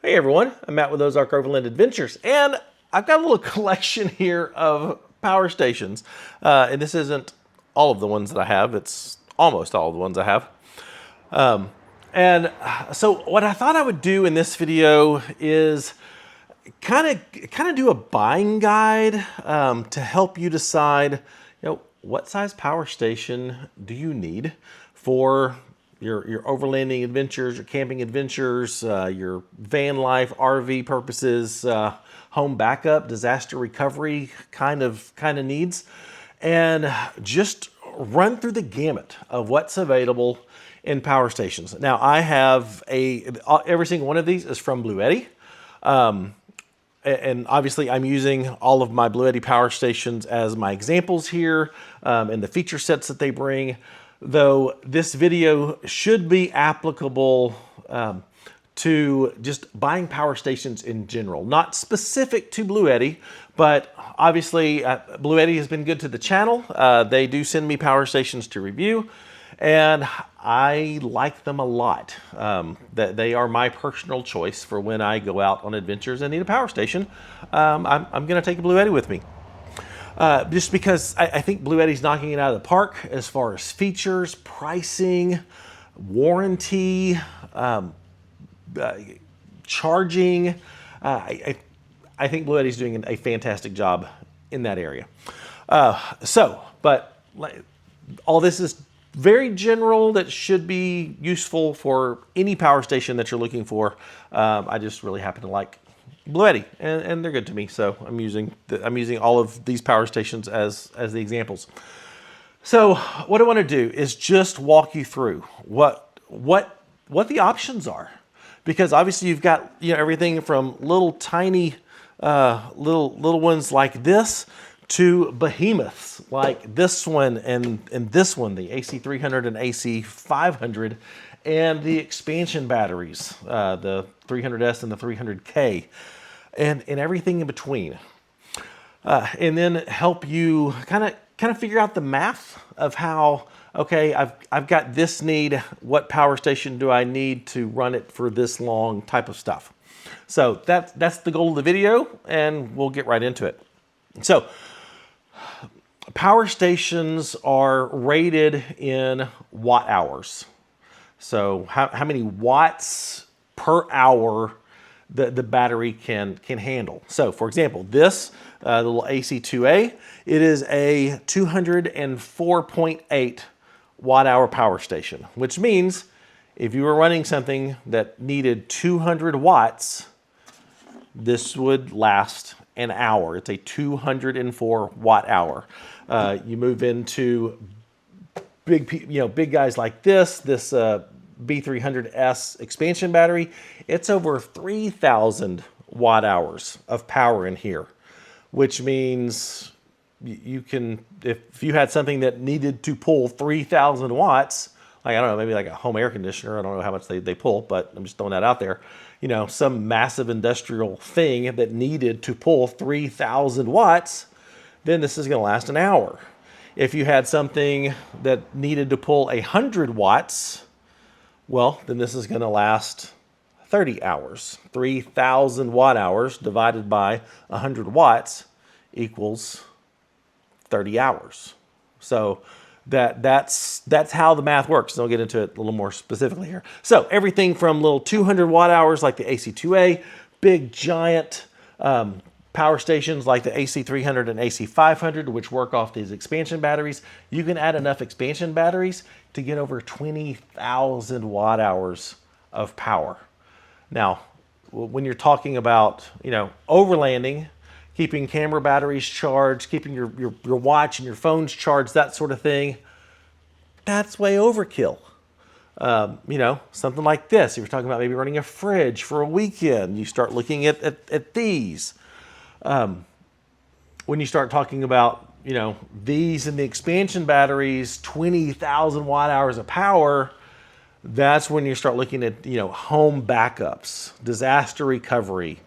Hey everyone, I'm Matt with Ozark Overland Adventures, and I've got a little collection here of power stations. And this isn't all of the ones that I have, it's almost all of the ones I have. So what I thought I would do in this video is kind of do a buying guide to help you decide, what size power station do you need for your overlanding adventures, your camping adventures, your van life, RV purposes, home backup, disaster recovery kind of needs, and just run through the gamut of what's available in power stations. Now, I have every single one of these is from Bluetti. And obviously I'm using all of my Bluetti power stations as my examples here, and the feature sets that they bring, though this video should be applicable to just buying power stations in general, not specific to Bluetti, but obviously Bluetti has been good to the channel. They do send me power stations to review, and I like them a lot. That they are my personal choice for when I go out on adventures and need a power station. I'm going to take a Bluetti with me. Just because I think Bluetti's knocking it out of the park as far as features, pricing, warranty, charging. I think Bluetti's doing a fantastic job in that area. But all this is very general, that should be useful for any power station that you're looking for. I just really happen to like Bluetti, and they're good to me, so I'm using all of these power stations as the examples. So what I want to do is just walk you through what the options are, because obviously you've got everything from little tiny little ones like this to behemoths like this one and this one, the AC300 and AC500, and the expansion batteries, the 300S and the 300K, and everything in between. And then help you kind of figure out the math of how, okay, I've got this need, what power station do I need to run it for this long type of stuff. So that's the goal of the video, and we'll get right into it. So power stations are rated in watt hours. So how many watts per hour the battery can handle. So for example, this the little AC2A, it is a 204.8 watt hour power station, which means if you were running something that needed 200 watts, this would last an hour. It's a 204 watt hour. You move into big guys like this B300S expansion battery, it's over 3,000 watt hours of power in here, which means you can, if you had something that needed to pull 3,000 watts, like, I don't know, maybe like a home air conditioner, I don't know how much they pull, but I'm just throwing that out there, some massive industrial thing that needed to pull 3,000 watts, then this is going to last an hour. If you had something that needed to pull 100 watts, well, then this is going to last 30 hours. 3,000 watt hours divided by 100 watts equals 30 hours. So that's how the math works. And I'll get into it a little more specifically here. So everything from little 200 watt hours like the AC2A, big giant power stations like the AC300 and AC500, which work off these expansion batteries. You can add enough expansion batteries to get over 20,000 watt hours of power. Now, when you're talking about, overlanding, keeping camera batteries charged, keeping your watch and your phones charged, that sort of thing, that's way overkill. Something like this, if you're talking about maybe running a fridge for a weekend, you start looking at these. When you start talking about, these and the expansion batteries, 20,000 watt hours of power, that's when you start looking at, home backups, disaster recovery.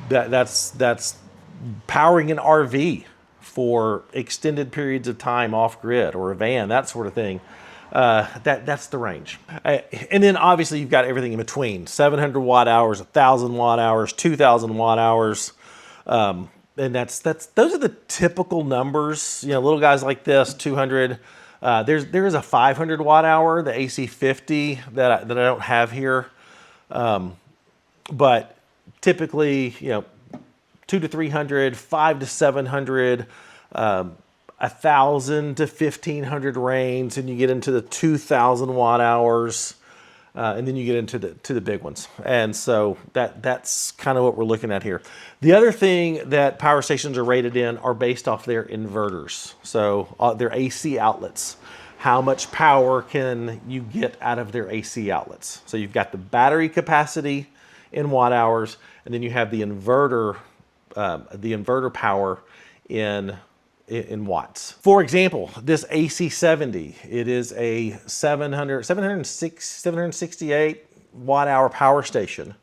That's powering an RV for extended periods of time off grid, or a van, that sort of thing. That's the range. And then obviously you've got everything in between: 700 watt hours, 1,000 watt hours, 2,000 watt hours. And those are the typical numbers. You know, little guys like this, 200. There is a 500 watt hour, the AC50 that I don't have here. But typically, you know, 200 to 300, 500 to 700, 1,000 to 1,500 range, and you get into the 2,000 watt hours, and then you get into the big ones. And so that's kind of what we're looking at here. The other thing that power stations are rated in are based off their inverters, so their AC outlets. How much power can you get out of their AC outlets? So you've got the battery capacity in watt hours, and then you have the inverter power in watts. For example, this AC70, it is a 768 watt hour power station.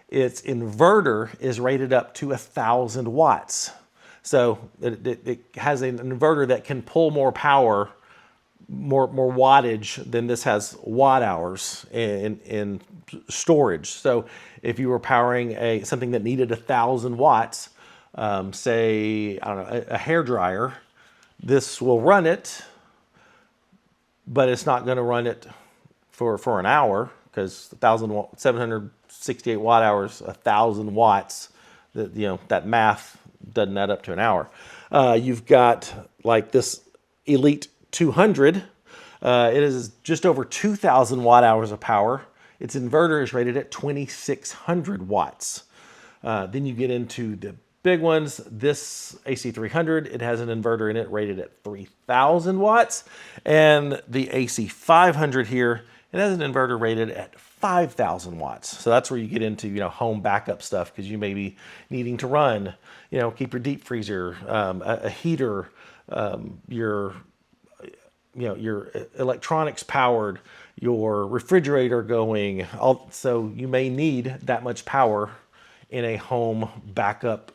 Its inverter is rated up to 1,000 watts. So it has an inverter that can pull more power, more wattage than this has watt hours in storage. So if you were powering something that needed 1,000 watts, say, I don't know, a hair dryer, this will run it, but it's not going to run it for an hour, because 768 watt hours, 1,000 watts, that math doesn't add up to an hour. You've got like this Elite 200. It is just over 2,000 watt hours of power. Its inverter is rated at 2,600 watts. Then you get into the big ones. This AC300, it has an inverter in it rated at 3,000 watts. And the AC500 here, it has an inverter rated at 5,000 watts. So that's where you get into, home backup stuff, because you may be needing to run, keep your deep freezer, a heater, your electronics powered, your refrigerator going. So you may need that much power in a home backup,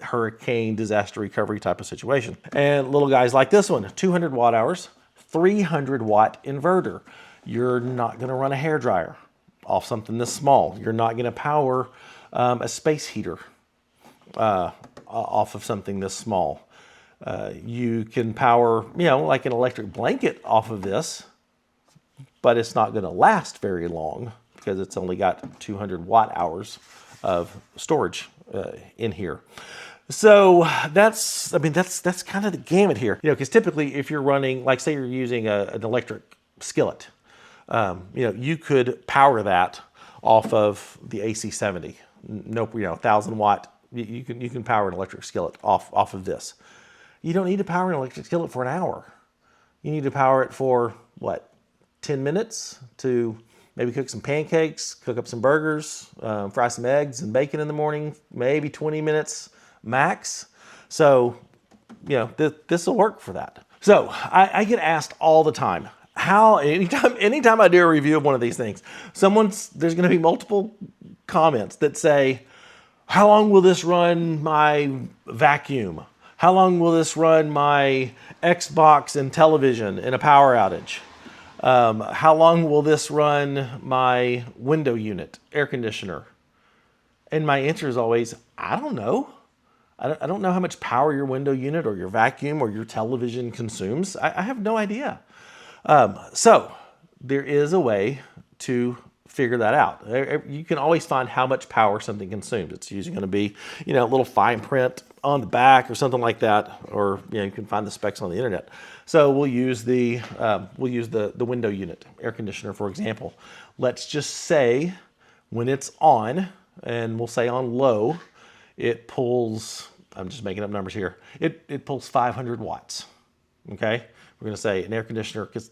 hurricane disaster recovery type of situation. And little guys like this one, 200 watt hours, 300 watt inverter. You're not going to run a hair dryer off something this small. You're not going to power a space heater off of something this small. You can power, like an electric blanket off of this, but it's not going to last very long because it's only got 200 watt hours of storage in here. So that's kind of the gamut here. Because typically if you're running, like say you're using an electric skillet, you could power that off of the AC70. Nope, 1,000 watt. You can power an electric skillet off of this. You don't need to power an electric skillet for an hour. You need to power it for 10 minutes to maybe cook some pancakes, cook up some burgers, fry some eggs and bacon in the morning, maybe 20 minutes max. So, this will work for that. So I get asked all the time, anytime I do a review of one of these things, there's going to be multiple comments that say, how long will this run my vacuum? How long will this run my Xbox and television in a power outage? How long will this run my window unit, air conditioner? And my answer is always, I don't know. I don't know how much power your window unit or your vacuum or your television consumes. I have no idea. So there is a way to figure that out. You can always find how much power something consumes. It's usually going to be, a little fine print on the back or something like that, or you can find the specs on the internet. So we'll use the window unit, air conditioner, for example. Let's just say when it's on, and we'll say on low, it pulls, I'm just making up numbers here, it pulls 500 watts. Okay, we're going to say an air conditioner, because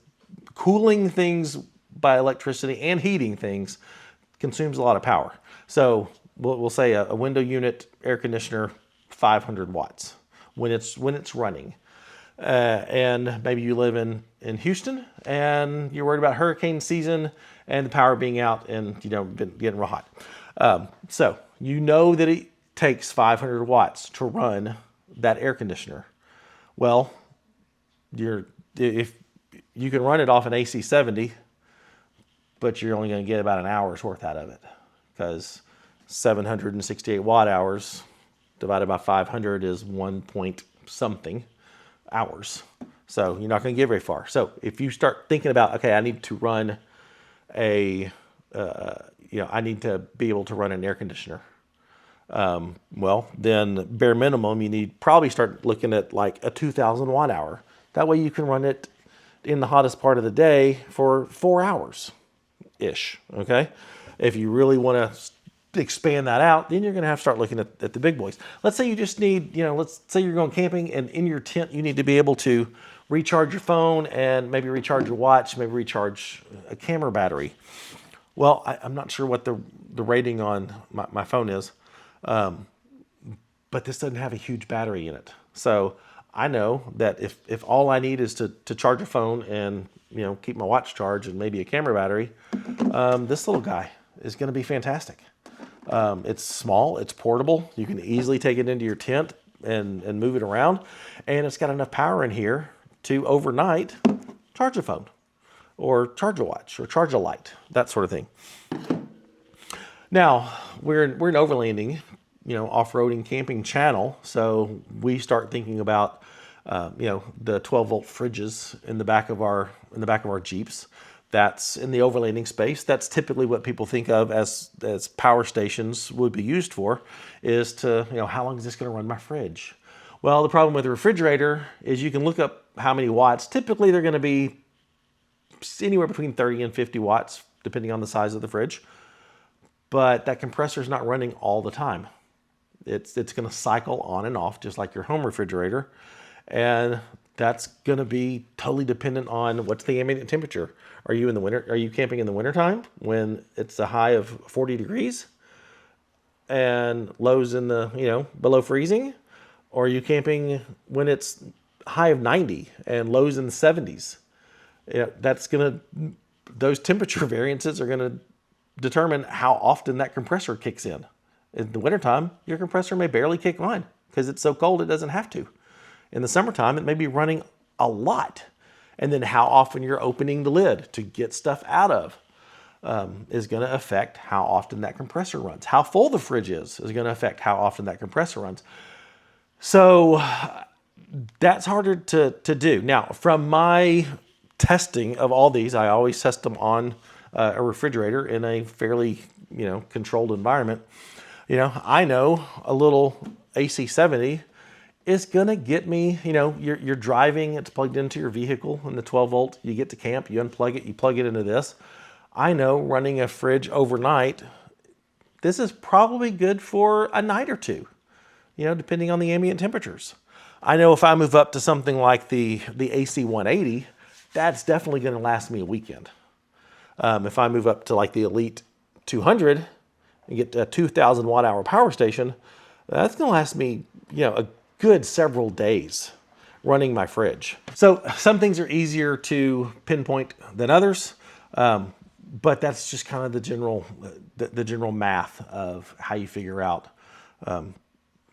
cooling things by electricity and heating things consumes a lot of power. So we'll say a window unit air conditioner, 500 watts when it's running. And maybe you live in Houston and you're worried about hurricane season and the power being out and been getting real hot. So that it takes 500 watts to run that air conditioner. Well, if you can run it off an AC 70, but you're only going to get about an hour's worth out of it, because 768 watt hours divided by 500 is 1 point something hours. So you're not going to get very far. So if you start thinking about, okay, I need to run I need to be able to run an air conditioner. Well, then bare minimum, you need probably start looking at like a 2,000 watt hour. That way you can run it in the hottest part of the day for 4 hours ish. Okay. If you really want to expand that out, then you're going to have to start looking at the big boys. Let's say you just need, let's say you're going camping, and in your tent, you need to be able to recharge your phone and maybe recharge your watch, maybe recharge a camera battery. Well, I'm not sure what the rating on my phone is, but this doesn't have a huge battery in it. So I know that if all I need is to charge a phone and keep my watch charged and maybe a camera battery, this little guy is going to be fantastic. It's small, it's portable. You can easily take it into your tent and move it around, and it's got enough power in here to overnight charge a phone or charge a watch or charge a light, that sort of thing. Now we're an overlanding, off-roading camping channel, so we start thinking about the 12-volt fridges in the back of our Jeeps. That's in the overlanding space. That's typically what people think of as power stations would be used for, is to, how long is this going to run my fridge? Well, the problem with the refrigerator is you can look up how many watts. Typically, they're going to be anywhere between 30 and 50 watts, depending on the size of the fridge. But that compressor is not running all the time. It's going to cycle on and off, just like your home refrigerator. And that's going to be totally dependent on what's the ambient temperature. Are you in the winter? Are you camping in the wintertime when it's a high of 40 degrees and lows in the, below freezing? Or are you camping when it's high of 90 and lows in the 70s? Those temperature variances are going to determine how often that compressor kicks in. In the wintertime, your compressor may barely kick on because it's so cold it doesn't have to. In the summertime, it may be running a lot. And then how often you're opening the lid to get stuff out of is going to affect how often that compressor runs. How full the fridge is going to affect how often that compressor runs. So that's harder to do. Now, from my testing of all these, I always test them on a refrigerator in a fairly, controlled environment. I know a little AC 70 is going to get me, you're driving, it's plugged into your vehicle in the 12 volt, you get to camp, you unplug it, you plug it into this. I know running a fridge overnight, this is probably good for a night or two, depending on the ambient temperatures. I know if I move up to something like the AC 180, that's definitely going to last me a weekend. If I move up to like the Elite 200 and get a 2,000 watt hour power station, that's going to last me, a good several days running my fridge. So some things are easier to pinpoint than others, but that's just kind of the general math of how you figure out how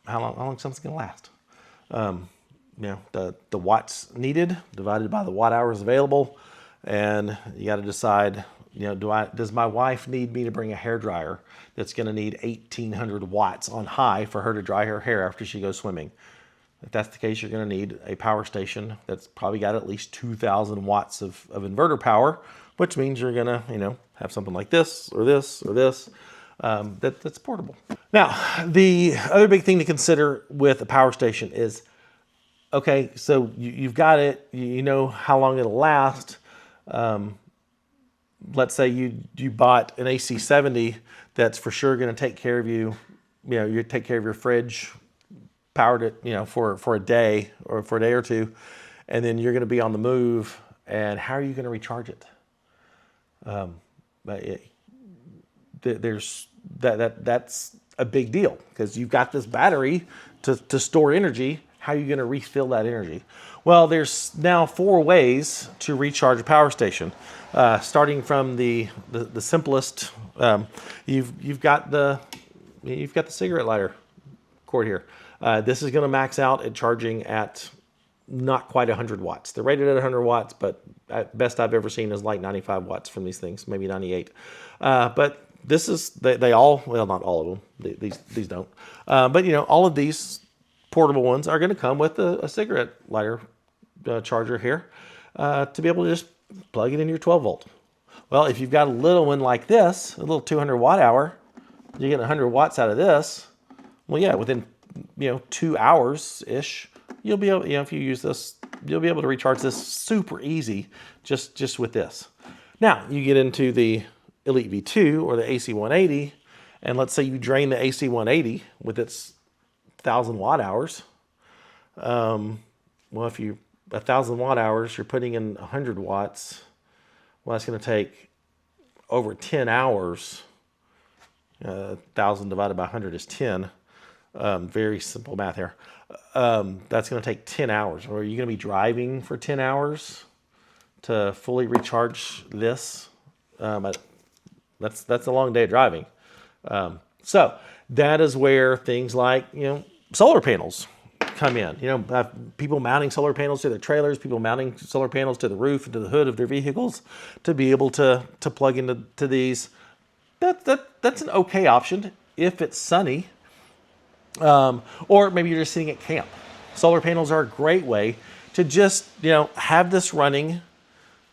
long something's going to last. The watts needed divided by the watt hours available, and you got to decide, does my wife need me to bring a hairdryer that's going to need 1,800 watts on high for her to dry her hair after she goes swimming? If that's the case, you're going to need a power station that's probably got at least 2,000 watts of inverter power, which means you're going to, have something like this or this or this that's portable. Now, the other big thing to consider with a power station is, okay, so you've got it, you know how long it'll last. Let's say you bought an AC 70 that's for sure going to take care of you take care of your fridge, powered it, for a day or two, and then you're going to be on the move, and how are you going to recharge it? That's a big deal because you've got this battery to store energy. How are you going to refill that energy? Well, there's now 4 ways to recharge a power station. Starting from the simplest, you've got the cigarette lighter cord here. This is going to max out at charging at not quite 100 watts. They're rated at 100 watts, but at best I've ever seen is like 95 watts from these things, maybe 98. But this is, they all, well, not all of them, these don't. But all of these portable ones are going to come with a cigarette lighter charger here to be able to just plug it in your 12 volt. Well, if you've got a little one like this, a little 200 watt hour, you get 100 watts out of this. Well, yeah, within 2 hours ish, you'll be able, if you use this, you'll be able to recharge this super easy just with this. Now you get into the Elite V2 or the AC 180, and let's say you drain the AC 180 with its 1,000 watt hours. Well, if you 1,000 watt hours, you're putting in 100 watts. Well, that's going to take over 10 hours. 1,000 divided by 100 is 10. Very simple math here. That's going to take 10 hours. Or are you going to be driving for 10 hours to fully recharge this? That's a long day of driving. So that is where things like solar panels come in. People mounting solar panels to their trailers, people mounting solar panels to the roof and to the hood of their vehicles to be able to plug into these. That's an okay option if it's sunny, or maybe you're just sitting at camp. Solar panels are a great way to just have this running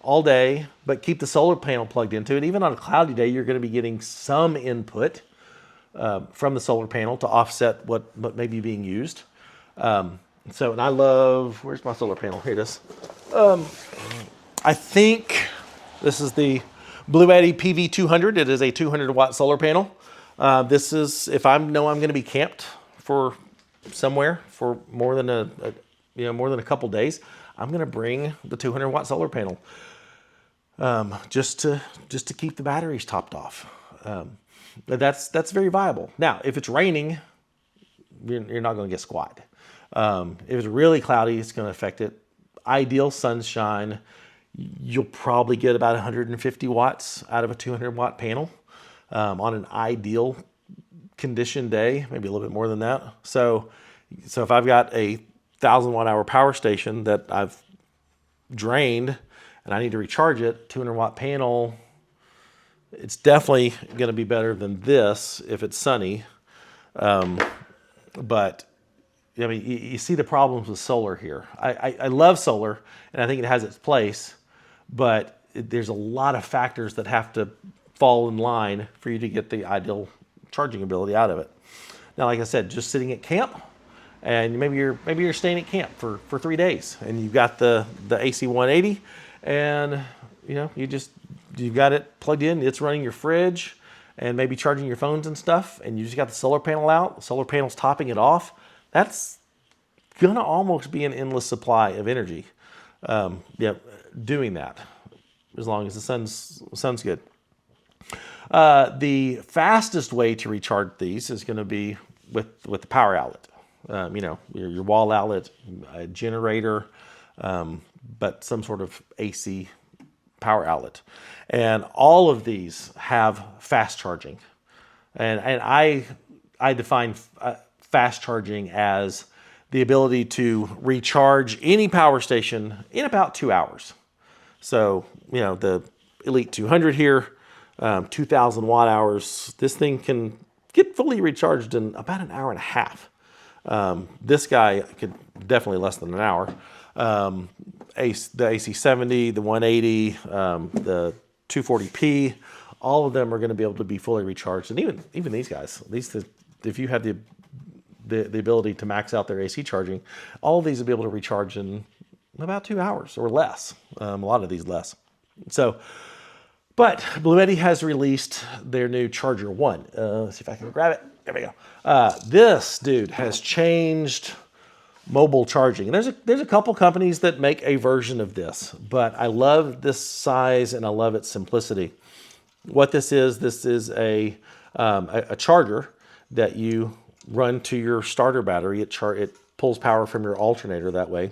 all day, but keep the solar panel plugged into it. Even on a cloudy day, you're going to be getting some input from the solar panel to offset what may be being used. And I love, where's my solar panel? Here it is. I think this is the Bluetti PV200. It is a 200 watt solar panel. This is, if I know I'm going to be camped for somewhere for more than a couple days, I'm going to bring the 200 watt solar panel, just to keep the batteries topped off. That's very viable. Now, if it's raining, you're not going to get squat. If it's really cloudy, it's going to affect it. Ideal sunshine, you'll probably get about 150 watts out of a 200 watt panel on an ideal condition day, maybe a little bit more than that. So if I've got a 1,000 watt hour power station that I've drained and I need to recharge it, 200 watt panel, it's definitely going to be better than this if it's sunny. But I mean, you see the problems with solar here. I love solar, and I think it has its place, but there's a lot of factors that have to fall in line for you to get the ideal charging ability out of it. Now, like I said, just sitting at camp, and maybe you're staying at camp for 3 days, and you've got the AC 180, and you've got it plugged in, it's running your fridge, and maybe charging your phones and stuff, and you just got the solar panel out, the solar panel's topping it off. That's gonna almost be an endless supply of energy. Doing that, as long as the sun's good. The fastest way to recharge these is going to be with the power outlet. Your wall outlet, a generator, but some sort of AC power outlet. And all of these have fast charging. And I define fast charging as the ability to recharge any power station in about 2 hours. So, the Elite 200 here, 2,000 watt hours, this thing can get fully recharged in about an hour and a half. This guy could definitely less than an hour. The AC 70, the 180, the 240p, all of them are going to be able to be fully recharged. And even these guys, if you have the ability to max out their AC charging, all of these will be able to recharge in about 2 hours or less. A lot of these less. But Bluetti has released their new Charger 1. Let's see if I can grab it. There we go. This dude has changed mobile charging. And there's a couple companies that make a version of this, but I love this size and I love its simplicity. What this is a charger that you run to your starter battery. It pulls power from your alternator that way.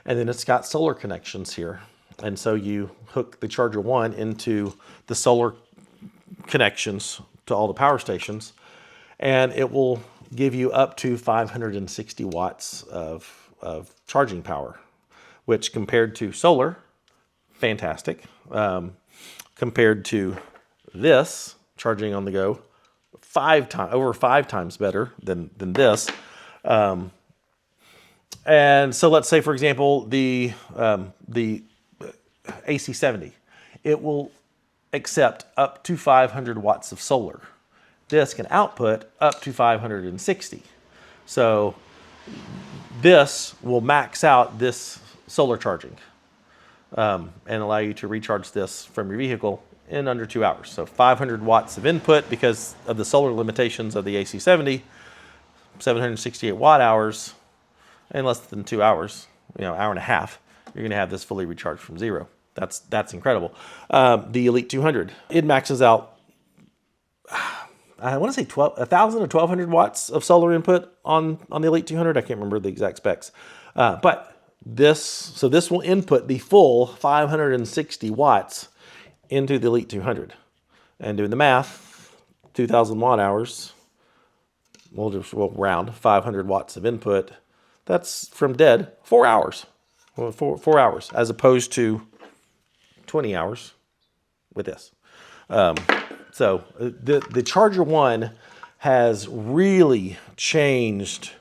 And then it's got solar connections here. And so you hook the Charger 1 into the solar connections to all the power stations, and it will give you up to 560 watts of of charging power, which compared to solar, fantastic. Compared to this, charging on the go, over five times better than this. And so let's say, for example, the AC70, it will accept up to 500 watts of solar. This can output up to 560. So this will max out this solar charging and allow you to recharge this from your vehicle in under 2 hours. So 500 watts of input because of the solar limitations of the AC70, 768 watt hours in less than 2 hours, hour and a half, you're going to have this fully recharged from zero. That's incredible. The Elite 200, it maxes out, I want to say 1,000 or 1,200 watts of solar input on the Elite 200. I can't remember the exact specs. But this will input the full 560 watts into the Elite 200. And doing the math, 2,000 watt hours, we'll round 500 watts of input. That's from dead 4 hours. Well, 4 hours as opposed to 20 hours with this. So the Charger 1 has really changed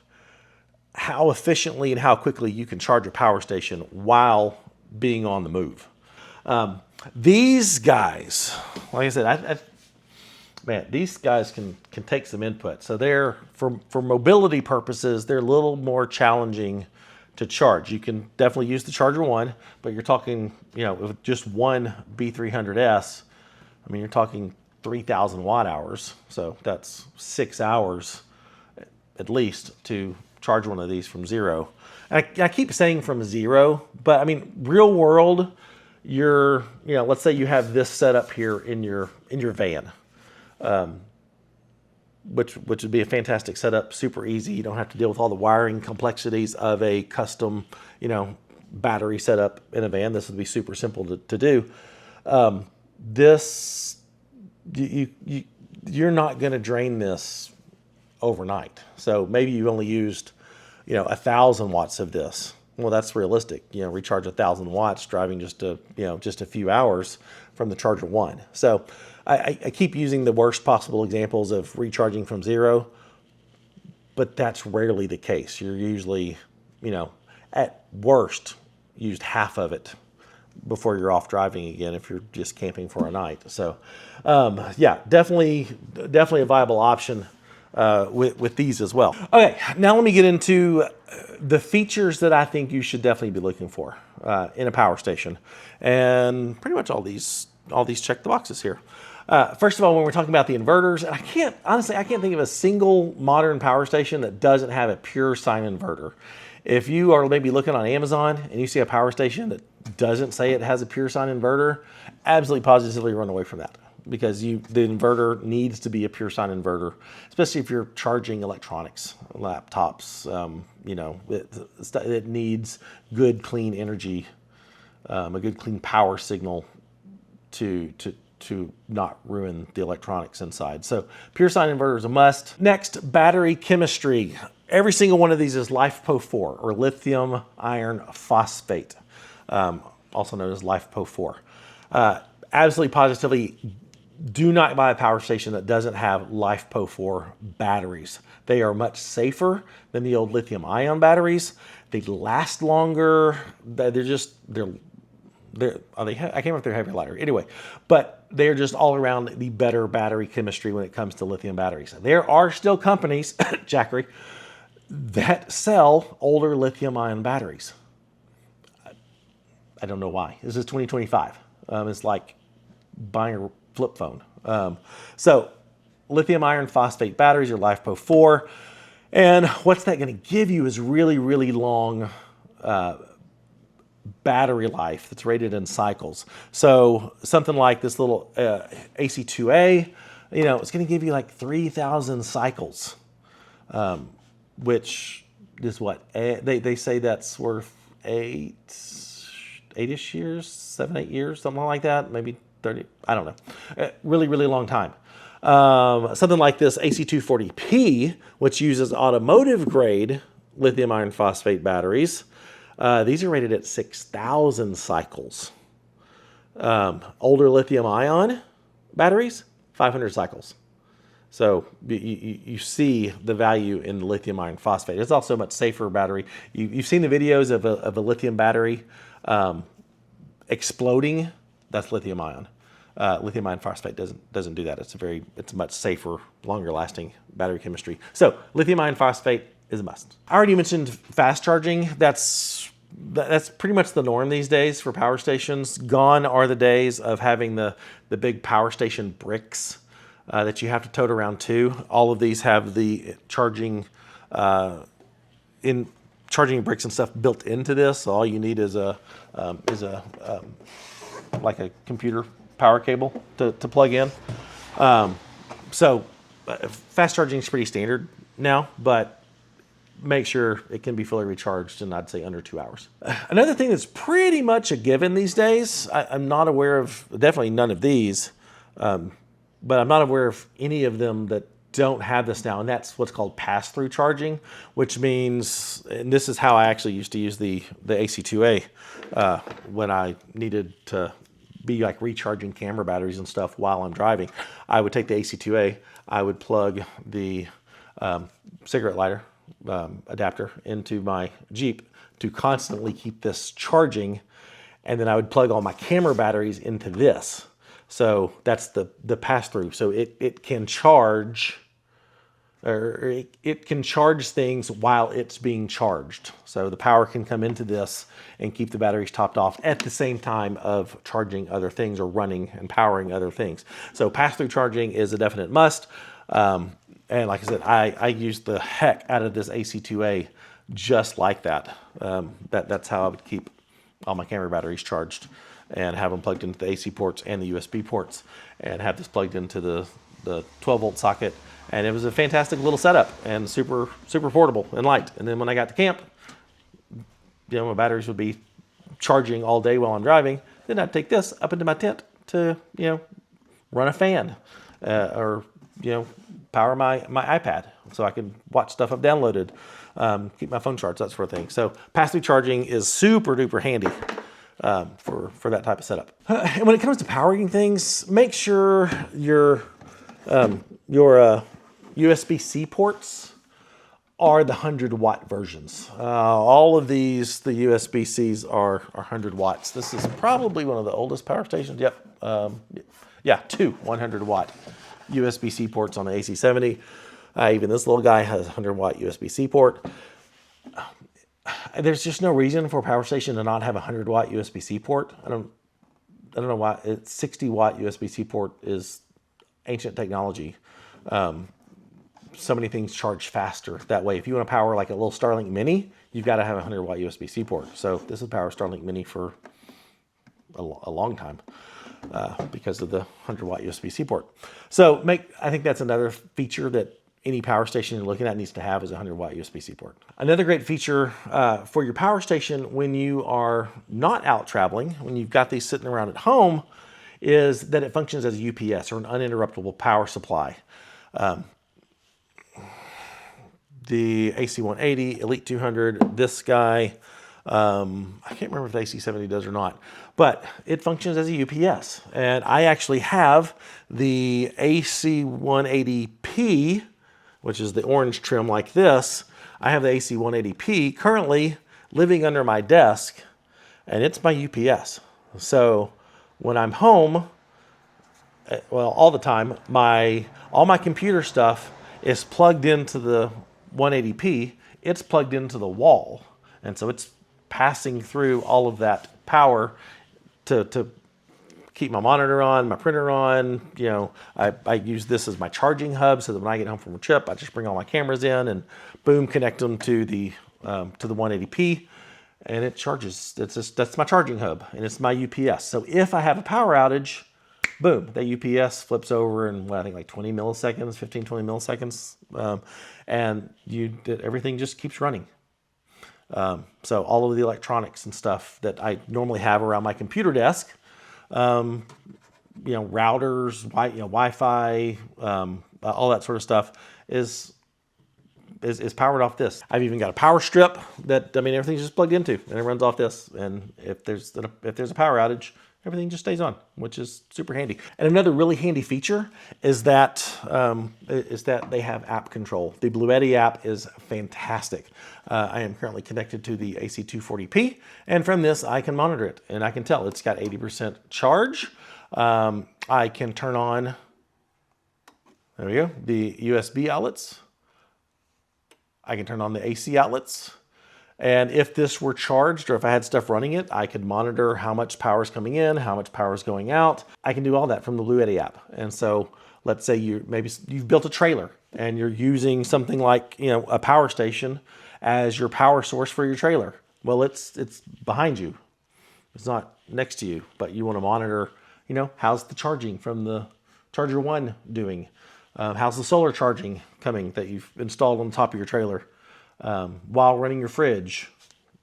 how efficiently and how quickly you can charge a power station while being on the move. These guys, like I said, man, these guys can take some input. So they're, for mobility purposes, they're a little more challenging to charge. You can definitely use the Charger 1, but you're talking, with just one B300S, I mean, you're talking 3,000 watt hours. So that's 6 hours at least to charge one of these from zero. And I keep saying from zero, but I mean, real world, let's say you have this set up here in your van, which would be a fantastic setup, super easy. You don't have to deal with all the wiring complexities of a custom, battery setup in a van. This would be super simple to do. You're not going to drain this overnight. So maybe you only used, 1,000 watts of this. Well, that's realistic. Recharge 1,000 watts driving just a few hours from the Charger 1. So I keep using the worst possible examples of recharging from zero, but that's rarely the case. You're usually, at worst, used half of it before you're off driving again if you're just camping for a night. So, yeah, definitely a viable option with these as well. Okay, now let me get into the features that I think you should definitely be looking for in a power station, and pretty much all these check the boxes here. First of all, when we're talking about the inverters, and I can't think of a single modern power station that doesn't have a pure sine inverter. If you are maybe looking on Amazon and you see a power station that doesn't say it has a pure sine inverter, absolutely positively run away from that, because the inverter needs to be a pure sine inverter, especially if you're charging electronics, laptops. It needs good clean energy, a good clean power signal to not ruin the electronics inside. So pure sine inverter is a must. Next, battery chemistry. Every single one of these is LiFePO4 or lithium iron phosphate, also known as LiFePO4. Absolutely positively, do not buy a power station that doesn't have LiFePO4 batteries. They are much safer than the old lithium ion batteries. They last longer. I can't remember if they're heavy or lighter. Anyway, but they're just all around the better battery chemistry when it comes to lithium batteries. There are still companies, Jackery, that sell older lithium ion batteries. I don't know why. This is 2025. It's like buying a flip phone. So lithium iron phosphate batteries, your LiFePO4. And what's that going to give you is really, really long battery life that's rated in cycles. So something like this little AC2A, it's going to give you like 3,000 cycles, which is what? They say that's worth 8-ish years, 7-8 years, something like that, maybe 30, I don't know. Really, really long time. Something like this AC240P, which uses automotive grade lithium iron phosphate batteries. These are rated at 6,000 cycles. Older lithium ion batteries, 500 cycles. So you see the value in the lithium iron phosphate. It's also a much safer battery. You've seen the videos of a lithium battery exploding. That's lithium ion. Lithium iron phosphate doesn't do that. It's a much safer, longer lasting battery chemistry. So lithium iron phosphate is a must. I already mentioned fast charging. That's pretty much the norm these days for power stations. Gone are the days of having the big power station bricks that you have to tote around too. All of these have the charging bricks and stuff built into this. So all you need is like a computer power cable to plug in. Fast charging is pretty standard now, but make sure it can be fully recharged in, I'd say, under 2 hours. Another thing that's pretty much a given these days, I'm not aware of, definitely none of these, but I'm not aware of any of them that don't have this now, and that's what's called pass-through charging, which means, and this is how I actually used to use the AC2A when I needed to be like recharging camera batteries and stuff while I'm driving. I would take the AC2A, I would plug the cigarette lighter adapter into my Jeep to constantly keep this charging, and then I would plug all my camera batteries into this. So that's the pass-through. So it can charge, or it can charge things while it's being charged. So the power can come into this and keep the batteries topped off at the same time of charging other things or running and powering other things. So pass-through charging is a definite must. And like I said, I use the heck out of this AC2A just like that. That's how I would keep all my camera batteries charged and have them plugged into the AC ports and the USB ports, and have this plugged into the 12-volt socket. And it was a fantastic little setup and super portable and light. And then when I got to camp, my batteries would be charging all day while I'm driving. Then I'd take this up into my tent to run a fan or power my iPad so I can watch stuff I've downloaded, keep my phone charged, that sort of thing. So pass-through charging is super duper handy for that type of setup. And when it comes to powering things, make sure your USB-C ports are the 100-watt versions. All of these, the USB-Cs are 100 watts. This is probably one of the oldest power stations. Yep. Yeah, 2 100-watt USB-C ports on the AC70. Even this little guy has a 100-watt USB-C port. There's just no reason for a power station to not have a 100-watt USB-C port. I don't know why. 60-watt USB-C port is ancient technology. So many things charge faster that way. If you want to power like a little Starlink Mini, you've got to have a 100-watt USB-C port. So this is power Starlink Mini for a long time because of the 100-watt USB-C port. So I think that's another feature that any power station you're looking at needs to have is a 100-watt USB-C port. Another great feature for your power station when you are not out traveling, when you've got these sitting around at home, is that it functions as a UPS, or an uninterruptible power supply. The AC180, Elite 200, this guy, I can't remember if the AC70 does or not, but it functions as a UPS. And I actually have the AC180P, which is the orange trim like this. I have the AC180P currently living under my desk, and it's my UPS. So when I'm home, well, all the time, all my computer stuff is plugged into the 180p. It's plugged into the wall, and so it's passing through all of that power to keep my monitor on, my printer on. I use this as my charging hub, so that when I get home from a trip, I just bring all my cameras in and boom, connect them to the 180p, and it charges. That's my charging hub, and it's my UPS. So if I have a power outage, boom, that UPS flips over in, I think like 20 milliseconds, 15, 20 milliseconds. And everything just keeps running. So all of the electronics and stuff that I normally have around my computer desk, routers, Wi-Fi, all that sort of stuff is is powered off this. I've even got a power strip that, I mean, everything's just plugged into and it runs off this. And if there's a power outage, everything just stays on, which is super handy. And another really handy feature is that they have app control. The Bluetti app is fantastic. I am currently connected to the AC240P, and from this I can monitor it, and I can tell it's got 80% charge. I can turn on, there we go, the USB outlets. I can turn on the AC outlets. And if this were charged, or if I had stuff running it, I could monitor how much power is coming in, how much power is going out. I can do all that from the Bluetti app. And so let's say you've built a trailer and you're using something like, a power station as your power source for your trailer. Well, it's behind you. It's not next to you, but you want to monitor, how's the charging from the Charger 1 doing? How's the solar charging coming that you've installed on the top of your trailer? While running your fridge,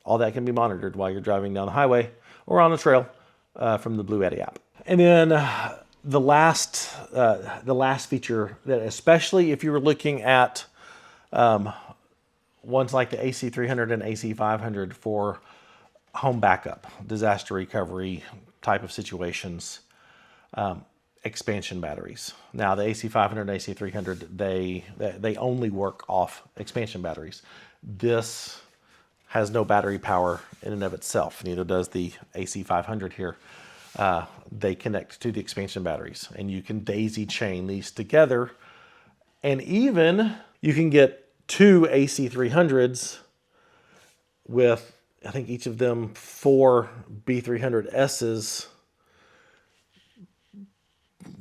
all that can be monitored while you're driving down the highway or on a trail from the Bluetti app. And then the last feature that, especially if you were looking at ones like the AC300 and AC500 for home backup, disaster recovery type of situations, expansion batteries. Now the AC500 and AC300, they only work off expansion batteries. This has no battery power in and of itself. Neither does the AC500 here. They connect to the expansion batteries, and you can daisy chain these together. And even you can get 2 AC300s with, I think, each of them 4 B300Ss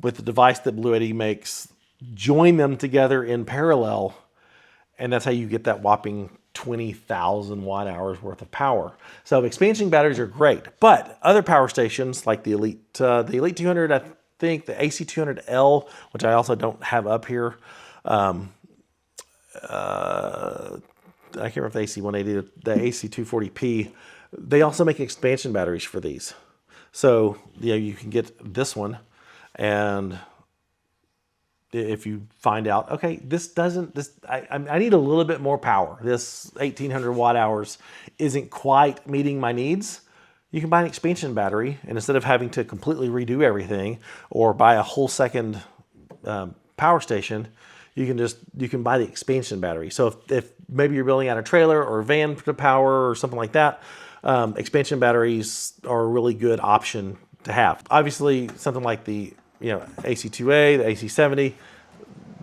with the device that Bluetti makes, join them together in parallel, and that's how you get that whopping 20,000 watt hours worth of power. So expansion batteries are great, but other power stations like the Elite 200, I think the AC200L, which I also don't have up here. I can't remember if the AC180, the AC240P, they also make expansion batteries for these. So you can get this one, and if you find out, okay, I need a little bit more power. This 1800 watt hours isn't quite meeting my needs. You can buy an expansion battery, and instead of having to completely redo everything or buy a whole second power station, you can buy the expansion battery. So if maybe you're building out a trailer or a van to power or something like that, expansion batteries are a really good option to have. Obviously, something like the AC2A, the AC70,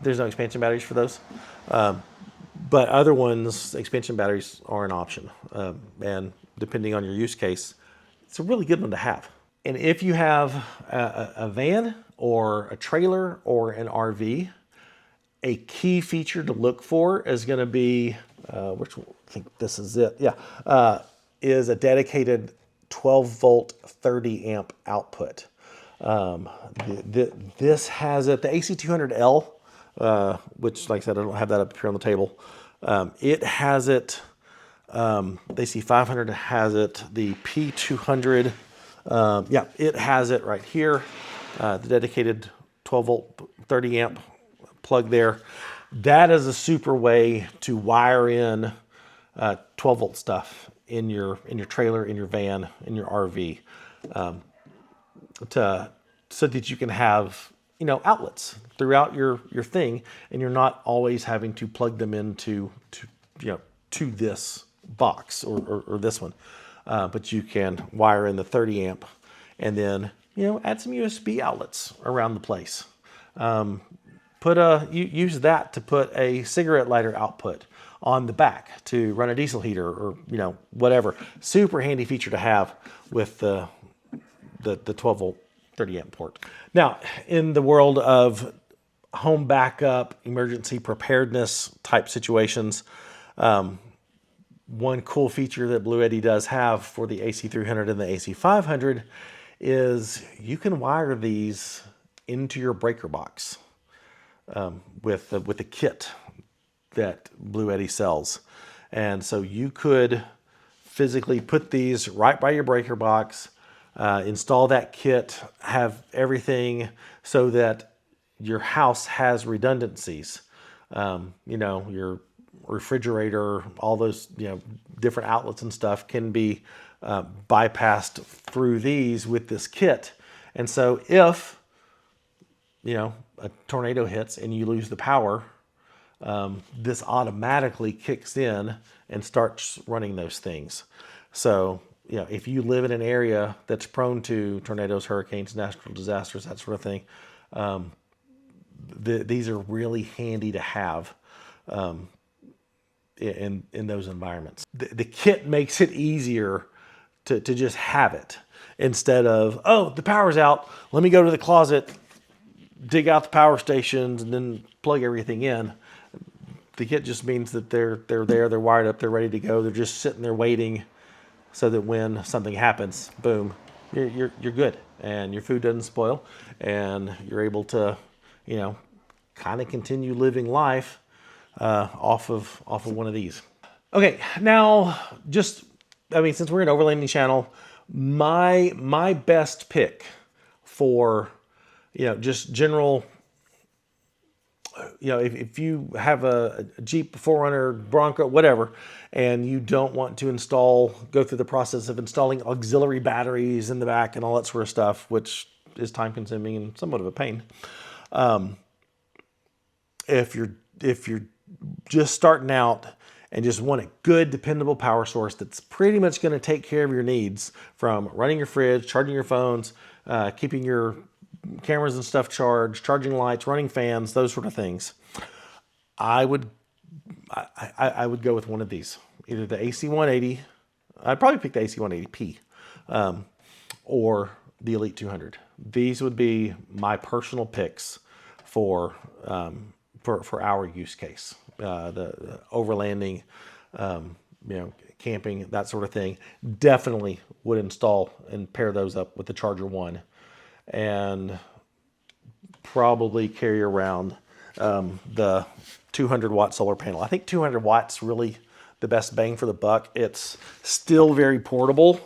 there's no expansion batteries for those. But other ones, expansion batteries are an option. And depending on your use case, it's a really good one to have. And if you have a van or a trailer or an RV, a key feature to look for is going to be, which I think this is it, is a dedicated 12 volt 30 amp output. This has it, the AC200L, which, like I said, I don't have that up here on the table. It has it, the AC500 has it, the P200, it has it right here, the dedicated 12 volt 30 amp plug there. That is a super way to wire in 12 volt stuff in your trailer, in your van, in your RV, so that you can have outlets throughout your thing, and you're not always having to plug them into to this box or this one, but you can wire in the 30 amp and then add some USB outlets around the place. Use that to put a cigarette lighter output on the back to run a diesel heater or whatever. Super handy feature to have with the 12 volt 30 amp port. Now, in the world of home backup, emergency preparedness type situations, one cool feature that Bluetti does have for the AC300 and the AC500 is you can wire these into your breaker box with the kit that Bluetti sells. And so you could physically put these right by your breaker box, install that kit, have everything so that your house has redundancies. Your refrigerator, all those, different outlets and stuff can be bypassed through these with this kit. And so if, a tornado hits and you lose the power, this automatically kicks in and starts running those things. So, if you live in an area that's prone to tornadoes, hurricanes, natural disasters, that sort of thing, these are really handy to have in those environments. The kit makes it easier to just have it instead of, oh, the power's out, let me go to the closet, dig out the power stations, and then plug everything in. The kit just means that they're there, they're wired up, they're ready to go, they're just sitting there waiting, so that when something happens, boom, you're good, and your food doesn't spoil, and you're able to, kind of continue living life off of one of these. Okay, now since we're an overlanding channel, my best pick for just general. If you have a Jeep, 4Runner, Bronco, whatever, and you don't want to go through the process of installing auxiliary batteries in the back and all that sort of stuff, which is time consuming and somewhat of a pain. If you're just starting out and just want a good, dependable power source that's pretty much going to take care of your needs, from running your fridge, charging your phones, keeping your cameras and stuff charged, charging lights, running fans, those sort of things, I would go with one of these. Either the AC-180, I'd probably pick the AC-180P, or the Elite 200. These would be my personal picks for our use case. The overlanding, camping, that sort of thing. Definitely would install and pair those up with the Charger 1. And probably carry around the 200 watt solar panel. I think 200 watts really the best bang for the buck. It's still very portable,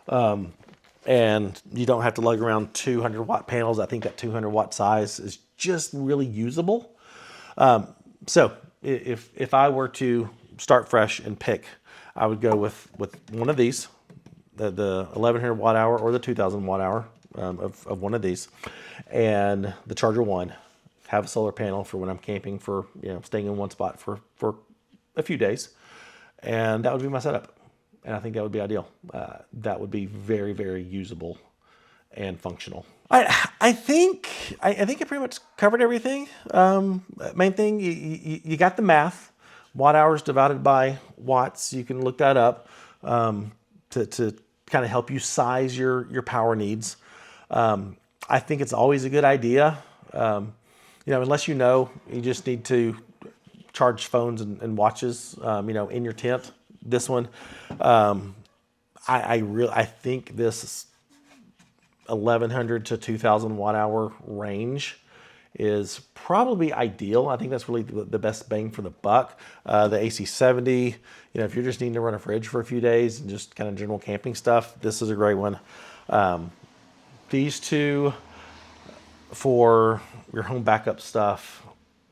and you don't have to lug around 200 watt panels. I think that 200 watt size is just really usable. So if I were to start fresh and pick, I would go with one of these, the 1100 watt hour or the 2000 watt hour. Of one of these, and the Charger 1, have a solar panel for when I'm camping, for staying in one spot for a few days, and that would be my setup. And I think that would be ideal. That would be very, very usable and functional. I think I pretty much covered everything. Main thing, you got the math, watt hours divided by watts. You can look that up to kind of help you size your power needs. I think it's always a good idea, unless you just need to charge phones and watches, in your tent. This one, I think this 1100 to 2000 watt hour range is probably ideal. I think that's really the best bang for the buck. The AC-70, if you're just needing to run a fridge for a few days and just kind of general camping stuff, this is a great one. These two for your home backup stuff,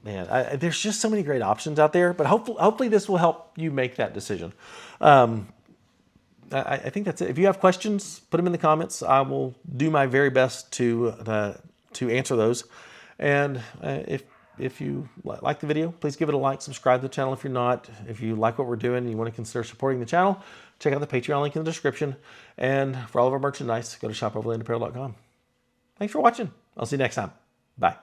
man, there's just so many great options out there, but hopefully this will help you make that decision. I think that's it. If you have questions, put them in the comments. I will do my very best to answer those. And if you like the video, please give it a like, subscribe to the channel if you're not. If you like what we're doing and you want to consider supporting the channel, check out the Patreon link in the description. And for all of our merchandise, go to shopoverlandapparel.com. Thanks for watching. I'll see you next time. Bye.